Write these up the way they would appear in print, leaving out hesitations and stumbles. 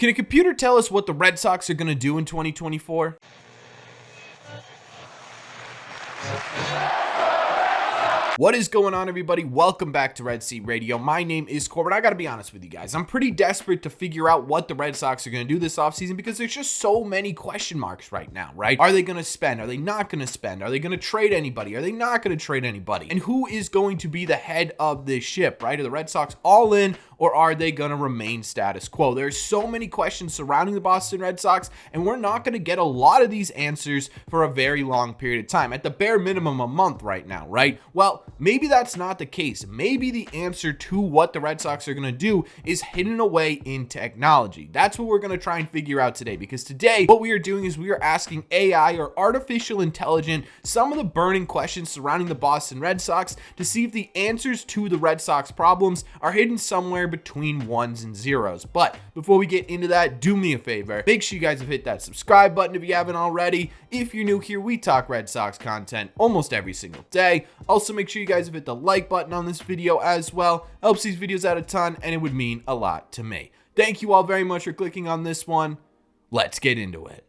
Can a computer tell us what the Red Sox are going to do in 2024? What is going on, everybody? Welcome back to Red Seat Radio. My name is Corbin. I got to be honest with you guys. I'm pretty desperate to figure out what the Red Sox are going to do this offseason because there's just so many question marks right now, right? Are they going to spend? Are they not going to spend? Are they going to trade anybody? Are they not going to trade anybody? And who is going to be the head of this ship, right? Are the Red Sox all in, or are they going to remain status quo? There's so many questions surrounding the Boston Red Sox, and we're not going to get a lot of these answers for a very long period of time. At the bare minimum, a month right now, right? Well, maybe that's not the case. Maybe the answer to what the Red Sox are going to do is hidden away in technology. That's what we're going to try and figure out today, because today what we are doing is we are asking AI, or artificial intelligence, some of the burning questions surrounding the Boston Red Sox to see if the answers to the Red Sox problems are hidden somewhere between ones and zeros. But before we get into that, do me a favor. Make sure you guys have hit that subscribe button if you haven't already. If you're new here, we talk Red Sox content almost every single day. Also, make sure you guys have hit the like button on this video as well. Helps these videos out a ton, and it would mean a lot to me. Thank you all very much for clicking on this one. Let's get into it.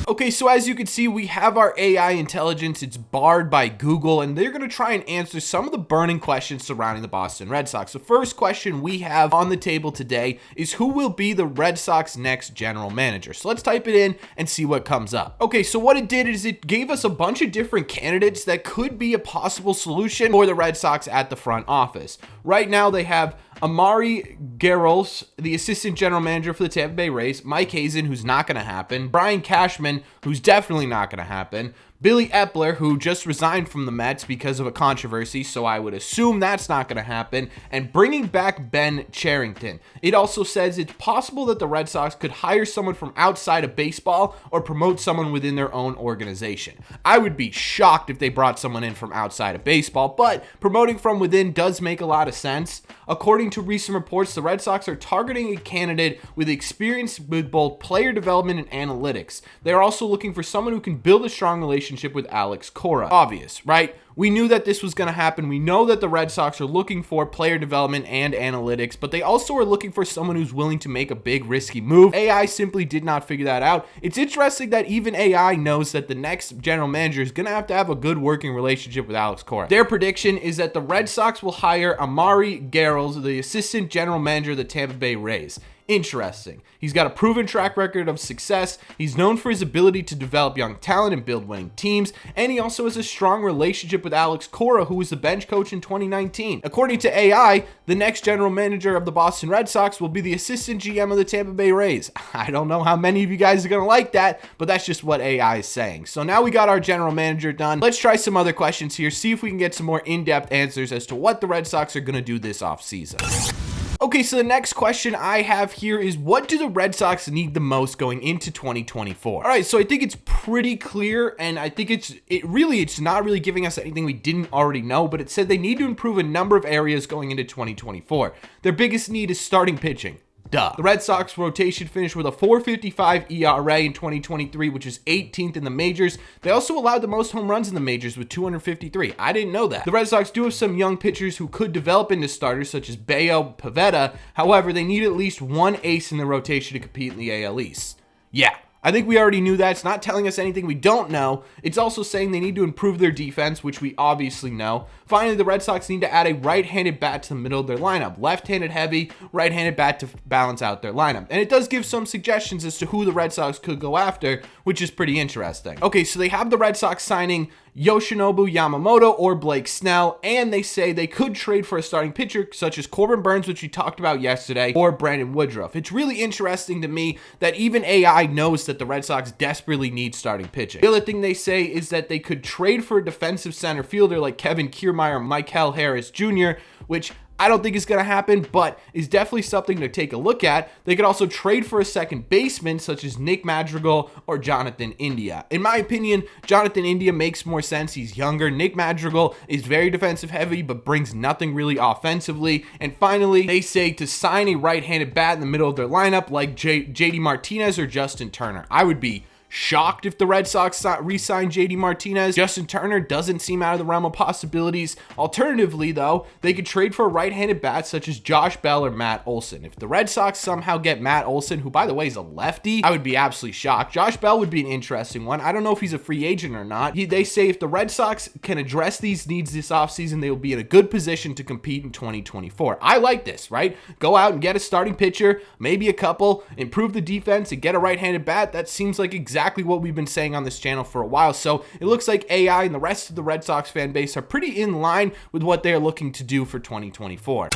Okay, so as you can see, we have our AI intelligence. It's barred by Google, and they're going to try and answer some of the burning questions surrounding the Boston Red Sox. The first question we have on the table today is who will be the Red Sox next general manager? So let's type it in and see what comes up. Okay, so what it did is it gave us a bunch of different candidates that could be a possible solution for the Red Sox at the front office. Right now, they have Amari Garrels, the assistant general manager for the Tampa Bay Rays, Mike Hazen, who's not going to happen, Brian Cashman, who's definitely not going to happen, Billy Epler, who just resigned from the Mets because of a controversy, so I would assume that's not going to happen, and bringing back Ben Cherington. It also says it's possible that the Red Sox could hire someone from outside of baseball or promote someone within their own organization. I would be shocked if they brought someone in from outside of baseball, but promoting from within does make a lot of sense. According to recent reports, the Red Sox are targeting a candidate with experience with both player development and analytics. They're also looking for someone who can build a strong relationship with Alex Cora. Obvious, right? We knew that this was going to happen. We know that the Red Sox are looking for player development and analytics, but they also are looking for someone who's willing to make a big risky move. AI simply did not figure that out. It's interesting that even AI knows that the next general manager is going to have a good working relationship with Alex Cora. Their prediction is that the Red Sox will hire Amari Garrels, the assistant general manager of the Tampa Bay Rays. Interesting. He's got a proven track record of success. He's known for his ability to develop young talent and build winning teams, and he also has a strong relationship with Alex Cora, who was the bench coach in 2019. According to AI, the next general manager of the Boston Red Sox will be the assistant GM of the Tampa Bay Rays. I don't know how many of you guys are going to like that, but that's just what AI is saying. So now we got our general manager done. Let's try some other questions here, see if we can get some more in-depth answers as to what the Red Sox are going to do this offseason. Okay, so the next question I have here is, what do the Red Sox need the most going into 2024? All right, so I think it's pretty clear, and I think it's not really giving us anything we didn't already know, but it said they need to improve a number of areas going into 2024. Their biggest need is starting pitching. Duh. The Red Sox rotation finished with a 4.55 ERA in 2023, which is 18th in the majors. They also allowed the most home runs in the majors with 253. I didn't know that. The Red Sox do have some young pitchers who could develop into starters, such as Bayo, Pivetta. However, they need at least one ace in the rotation to compete in the AL East. Yeah. I think we already knew that. It's not telling us anything we don't know. It's also saying they need to improve their defense, which we obviously know. Finally, the Red Sox need to add a right-handed bat to the middle of their lineup. Left-handed heavy, right-handed bat to balance out their lineup. And it does give some suggestions as to who the Red Sox could go after, which is pretty interesting. Okay, so they have the Red Sox signing Yoshinobu Yamamoto or Blake Snell, and they say they could trade for a starting pitcher such as Corbin Burns, which we talked about yesterday, or Brandon Woodruff. It's really interesting to me that even AI knows that the Red Sox desperately need starting pitching. The other thing they say is that they could trade for a defensive center fielder like Kevin Kiermaier, Michael Harris Jr., which I don't think it's going to happen, but is definitely something to take a look at. They could also trade for a second baseman such as Nick Madrigal or Jonathan India. In my opinion, Jonathan India makes more sense. He's younger. Nick Madrigal is very defensive heavy, but brings nothing really offensively. And finally, they say to sign a right-handed bat in the middle of their lineup like JD Martinez or Justin Turner. I would be Shocked if the Red Sox re-sign JD Martinez. Justin Turner doesn't seem out of the realm of possibilities. Alternatively, though, they could trade for a right-handed bat such as Josh Bell or Matt Olson. If the Red Sox somehow get Matt Olson, who by the way is a lefty, I would be absolutely shocked. Josh Bell would be an interesting one. I don't know if he's a free agent or not. They say if the Red Sox can address these needs this offseason, they will be in a good position to compete in 2024. I like this, right? Go out and get a starting pitcher, maybe a couple, improve the defense, and get a right-handed bat. That seems like exactly what we've been saying on this channel for a while. So it looks like AI and the rest of the Red Sox fan base are pretty in line with what they're looking to do for 2024.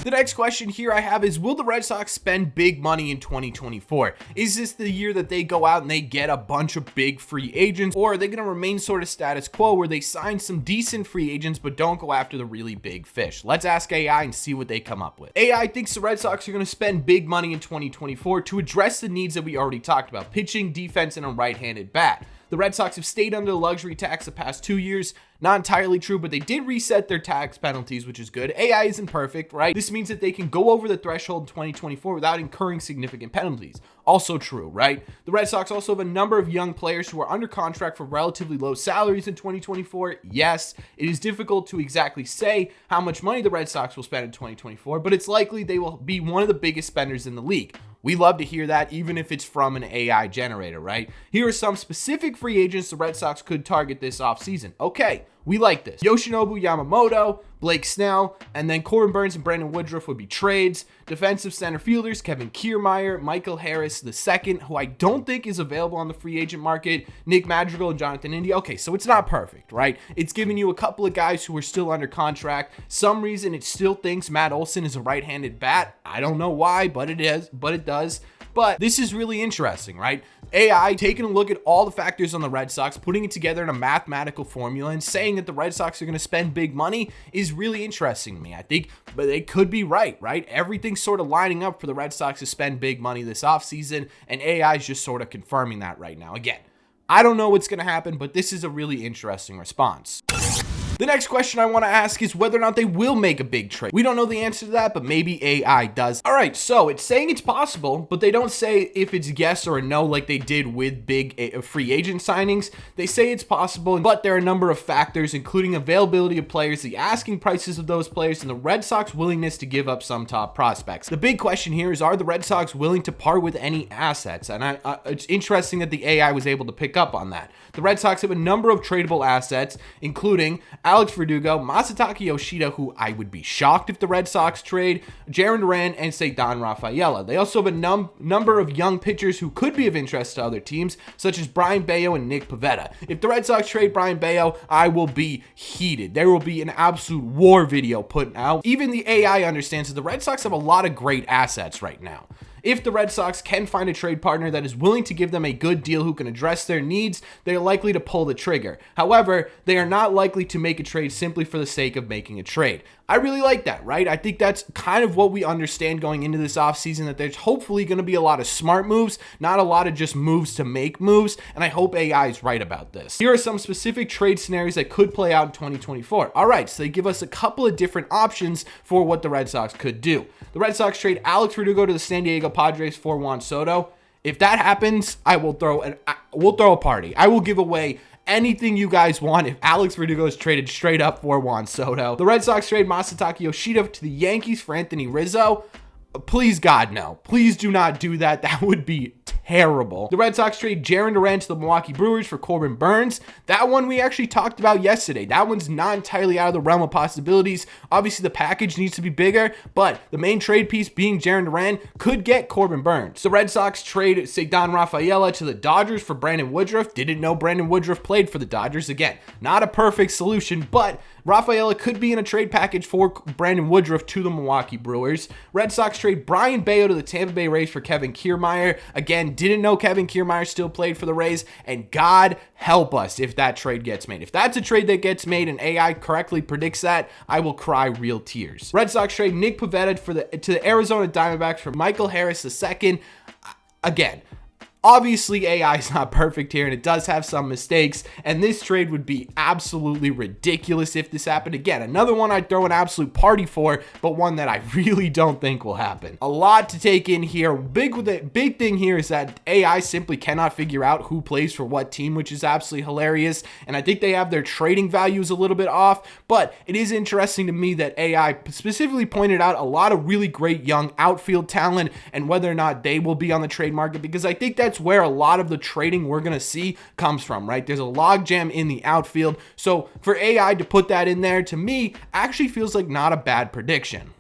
The next question here I have is, will the Red Sox spend big money in 2024? Is this the year that they go out and they get a bunch of big free agents, or are they going to remain sort of status quo where they sign some decent free agents but don't go after the really big fish? Let's ask AI and see what they come up with. AI thinks the Red Sox are going to spend big money in 2024 to address the needs that we already talked about: pitching, defense, and a right-handed bat. The Red Sox have stayed under the luxury tax the past 2 years. Not entirely true, but they did reset their tax penalties, which is good. AI isn't perfect, right? This means that they can go over the threshold in 2024 without incurring significant penalties. Also true, right? The Red Sox also have a number of young players who are under contract for relatively low salaries in 2024. Yes, it is difficult to exactly say how much money the Red Sox will spend in 2024, but it's likely they will be one of the biggest spenders in the league. We love to hear that, even if it's from an AI generator, right? Here are some specific free agents the Red Sox could target this offseason. Okay, we like this. Yoshinobu Yamamoto, Blake Snell, and then Corbin Burns and Brandon Woodruff would be trades. Defensive center fielders, Kevin Kiermaier, Michael Harris II, who I don't think is available on the free agent market, Nick Madrigal, and Jonathan India. Okay, so it's not perfect, right? It's giving you a couple of guys who are still under contract. Some reason it still thinks Matt Olson is a right-handed bat. I don't know why, but it is, but it does. But this is really interesting, right? AI taking a look at all the factors on the Red Sox, putting it together in a mathematical formula, and saying that the Red Sox are going to spend big money is really interesting to me. I think, but they could be right? Everything's sort of lining up for the Red Sox to spend big money this offseason, and AI is just sort of confirming that right now. Again, I don't know what's going to happen, but this is a really interesting response. The next question I want to ask is whether or not they will make a big trade. We don't know the answer to that, but maybe AI does. All right, so it's saying it's possible, but they don't say if it's yes or a no like they did with big free agent signings. They say it's possible, but there are a number of factors, including availability of players, the asking prices of those players, and the Red Sox willingness to give up some top prospects. The big question here is, are the Red Sox willing to part with any assets? And it's interesting that the AI was able to pick up on that. The Red Sox have a number of tradable assets, including Alex Verdugo, Masataka Yoshida, who I would be shocked if the Red Sox trade, Jarren Duran, and Ceddanne Rafaela. They also have a number of young pitchers who could be of interest to other teams, such as Brian Bayo and Nick Pivetta. If the Red Sox trade Brian Bayo, I will be heated. There will be an absolute war video put out. Even the AI understands that the Red Sox have a lot of great assets right now. If the Red Sox can find a trade partner that is willing to give them a good deal who can address their needs, they're likely to pull the trigger. However, they are not likely to make a trade simply for the sake of making a trade. I really like that, right? I think that's kind of what we understand going into this offseason, that there's hopefully going to be a lot of smart moves, not a lot of just moves to make moves, and I hope AI is right about this. Here are some specific trade scenarios that could play out in 2024. All right, so they give us a couple of different options for what the Red Sox could do. The Red Sox trade Alex Verdugo to the San Diego Padres for Juan Soto. If that happens, we'll throw a party. I will give away anything you guys want if Alex Verdugo is traded straight up for Juan Soto. The Red Sox trade Masataka Yoshida to the Yankees for Anthony Rizzo. Please, God, no. Please do not do that. That would be terrible. The Red Sox trade Jarren Duran to the Milwaukee Brewers for Corbin Burns. That one we actually talked about yesterday. That one's not entirely out of the realm of possibilities. Obviously, the package needs to be bigger, but the main trade piece being Jarren Duran could get Corbin Burns. The Red Sox trade Ceddanne Rafaela to the Dodgers for Brandon Woodruff. Didn't know Brandon Woodruff played for the Dodgers. Again, not a perfect solution, but Rafaela could be in a trade package for Brandon Woodruff to the Milwaukee Brewers. Red Sox trade Brian Bayo to the Tampa Bay Rays for Kevin Kiermaier. Again, didn't know Kevin Kiermaier still played for the Rays, and God help us if that trade gets made. If that's a trade that gets made and AI correctly predicts that, I will cry real tears. Red Sox trade Nick Pivetta to the Arizona Diamondbacks for Michael Harris II. Again, Obviously, AI is not perfect here, and it does have some mistakes, and this trade would be absolutely ridiculous if this happened. Again, another one I'd throw an absolute party for, but one that I really don't think will happen. A lot to take in here. Big thing here is that AI simply cannot figure out who plays for what team, which is absolutely hilarious, and I think they have their trading values a little bit off, but it is interesting to me that AI specifically pointed out a lot of really great young outfield talent and whether or not they will be on the trade market, because I think that's where a lot of the trading we're going to see comes from, right? There's a logjam in the outfield, so for AI to put that in there, to me, actually feels like not a bad prediction.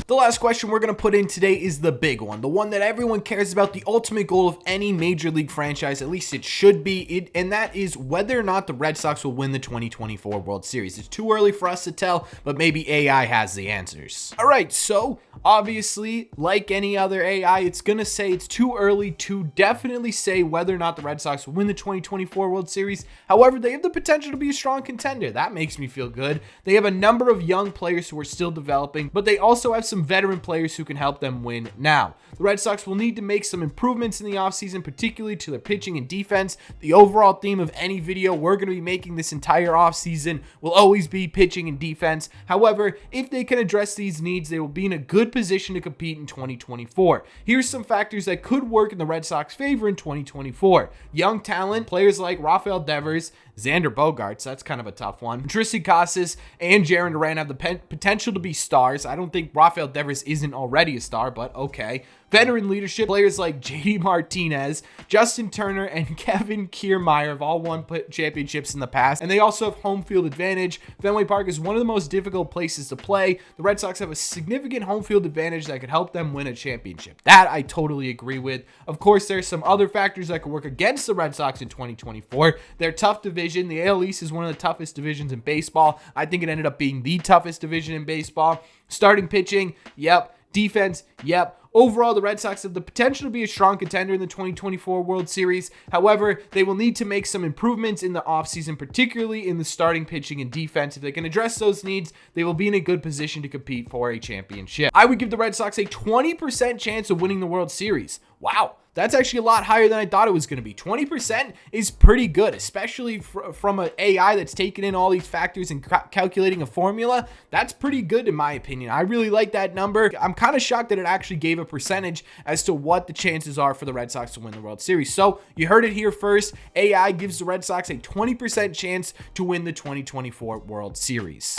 The last question we're going to put in today is the big one, the one that everyone cares about, the ultimate goal of any major league franchise, at least it should be, and that is whether or not the Red Sox will win the 2024 World Series. It's too early for us to tell, but maybe AI has the answers. All right, so obviously, like any other AI, it's going to say it's too early to definitely say whether or not the Red Sox will win the 2024 World Series. However, they have the potential to be a strong contender. That makes me feel good. They have a number of young players who are still developing, but they also have some veteran players who can help them win now. The Red Sox will need to make some improvements in the offseason, particularly to their pitching and defense. The overall theme of any video we're going to be making this entire offseason will always be pitching and defense. However, if they can address these needs, they will be in a good position to compete in 2024. Here's some factors that could work in the Red Sox favor in 2024. Young talent, players like Rafael Devers, Xander Bogaerts, that's kind of a tough one. Tristan Casas and Jarren Duran have the potential to be stars. I don't think Rafael Devers isn't already a star, but okay. Veteran leadership, players like JD Martinez, Justin Turner, and Kevin Kiermaier have all won championships in the past, and they also have home field advantage. Fenway Park is one of the most difficult places to play. The Red Sox have a significant home field advantage that could help them win a championship. That I totally agree with. Of course, there's some other factors that could work against the Red Sox in 2024. Their tough division, the AL East is one of the toughest divisions in baseball. I think it ended up being the toughest division in baseball. Starting pitching, yep. Defense, yep. Overall, the Red Sox have the potential to be a strong contender in the 2024 World Series. However, they will need to make some improvements in the offseason, particularly in the starting pitching and defense. If they can address those needs, they will be in a good position to compete for a championship. I would give the Red Sox a 20% chance of winning the World Series. Wow. That's actually a lot higher than I thought it was going to be. 20% is pretty good, especially from an AI that's taking in all these factors and calculating a formula. That's pretty good in my opinion. I really like that number. I'm kind of shocked that it actually gave a percentage as to what the chances are for the Red Sox to win the World Series. So you heard it here first. AI gives the Red Sox a 20% chance to win the 2024 World Series.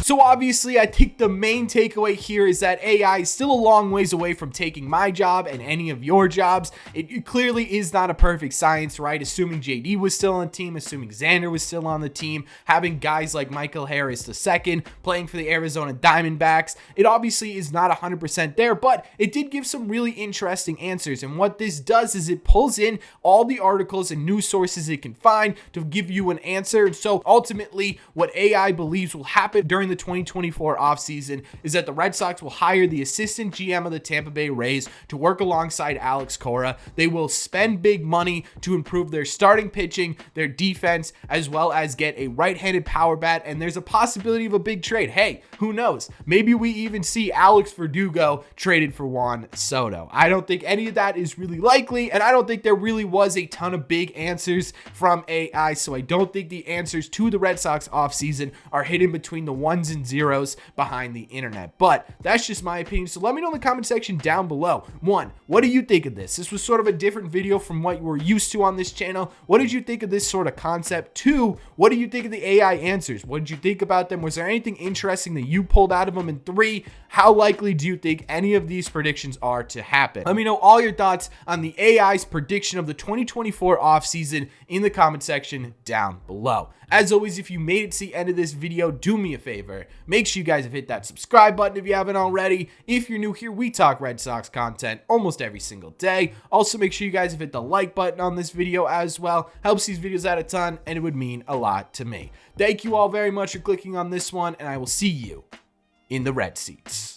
So obviously, I think the main takeaway here is that AI is still a long ways away from taking my job and any of your jobs. It clearly is not a perfect science, right? Assuming JD was still on the team, assuming Xander was still on the team, having guys like Michael Harris II playing for the Arizona Diamondbacks, it obviously is not 100% there, but it did give some really interesting answers. And what this does is it pulls in all the articles and news sources it can find to give you an answer. And so ultimately, what AI believes will happen during the 2024 offseason is that the Red Sox will hire the assistant GM of the Tampa Bay Rays to work alongside Alex Cora. They will spend big money to improve their starting pitching, their defense, as well as get a right-handed power bat, and there's a possibility of a big trade. Hey, who knows? Maybe we even see Alex Verdugo traded for Juan Soto. I don't think any of that is really likely, and I don't think there really was a ton of big answers from AI, so I don't think the answers to the Red Sox offseason are hidden between the ones and zeros behind the internet. But that's just my opinion, so let me know in the comment section down below. 1, what do you think of this? This was sort of a different video from what you were used to on this channel. What did you think of this sort of concept? 2, what do you think of the AI answers? What did you think about them? Was there anything interesting that you pulled out of them? And 3, how likely do you think any of these predictions are to happen? Let me know all your thoughts on the AI's prediction of the 2024 offseason in the comment section down below. As always, if you made it to the end of this video, do me a favor. Make sure you guys have hit that subscribe button if you haven't already. If you're new here, we talk Red Sox content almost every single day. Also, make sure you guys have hit the like button on this video as well. Helps these videos out a ton, and it would mean a lot to me. Thank you all very much for clicking on this one, and I will see you in the red seats.